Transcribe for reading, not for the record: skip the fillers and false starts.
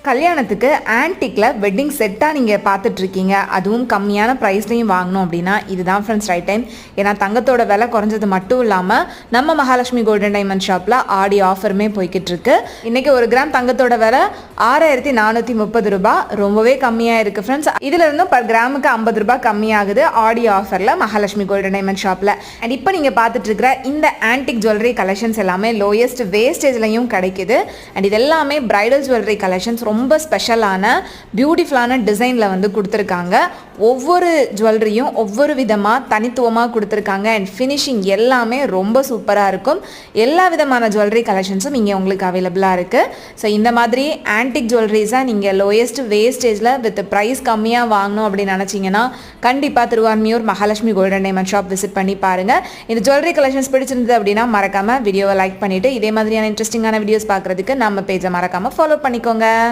கல்யாணத்துக்கு ஆன்டிக்ல வெட்டிங் செட்டாக நீங்கள் பார்த்துட்ருக்கீங்க, அதுவும் கம்மியான ப்ரைஸ்லையும் வாங்கணும் அப்படின்னா இதுதான் ஃப்ரெண்ட்ஸ் ரைட் டைம். ஏன்னா தங்கத்தோட விலை குறைஞ்சது மட்டும் இல்லாமல் நம்ம மகாலட்சுமி கோல்டன் டைமண்ட் ஷாப்பில் ஆடி ஆஃபருமே போய்கிட்டு இருக்கு. இன்றைக்கி 1 கிராம் தங்கத்தோட விலை 6430 ரூபாய், ரொம்பவே கம்மியாக இருக்குது ஃப்ரெண்ட்ஸ். இதில் இருந்தும் பர் கிராமுக்கு 50 ரூபாய் கம்மியாகுது ஆடி ஆஃபரில் மகாலட்சுமி கோல்டன் டைமண்ட் ஷாப்பில். அண்ட் இப்போ நீங்கள் பார்த்துட்ருக்கிற இந்த ஆன்டிக் ஜுவல்லரி கலெக்ஷன்ஸ் எல்லாமே லோயஸ்ட் வேஸ்டேஜ்லையும் கிடைக்குது. அண்ட் இது எல்லாமே பிரைடல் ஜுவல்லரி கலெக்ஷன்ஸ், ரொம்ப ஸ்பெஷலான பியூட்டிஃபுல்லான டிசைனில் வந்து கொடுத்துருக்காங்க. ஒவ்வொரு ஜுவல்லரியும் ஒவ்வொரு விதமாக தனித்துவமாக கொடுத்துருக்காங்க. அண்ட் ஃபினிஷிங் எல்லாமே ரொம்ப சூப்பராக இருக்கும். எல்லா விதமான ஜுவல்லரி கலெக்ஷன்ஸும் இங்கே உங்களுக்கு அவைலபிளாக இருக்குது. ஸோ இந்த மாதிரி ஆன்டிக் ஜுவல்லரிஸாக நீங்கள் லோயஸ்ட் வேஸ்டேஜில் வித் ப்ரைஸ் கம்மியாக வாங்கணும் அப்படின்னு நினச்சிங்கன்னா கண்டிப்பாக Thiruvanmiyur Mahalakshmi golden diamond shop visit பண்ணி பாருங்கள். இந்த ஜுவல்லரி கலெக்ஷன்ஸ் பிடிச்சிருந்தது அப்படின்னா மறக்காமல் வீடியோவை லைக் பண்ணிவிட்டு இதே மாதிரியான இன்ட்ரெஸ்டிங்கான வீடியோஸ் பார்க்குறதுக்கு நம்ம பேஜை மறக்காமல் ஃபாலோ பண்ணிக்கோங்க.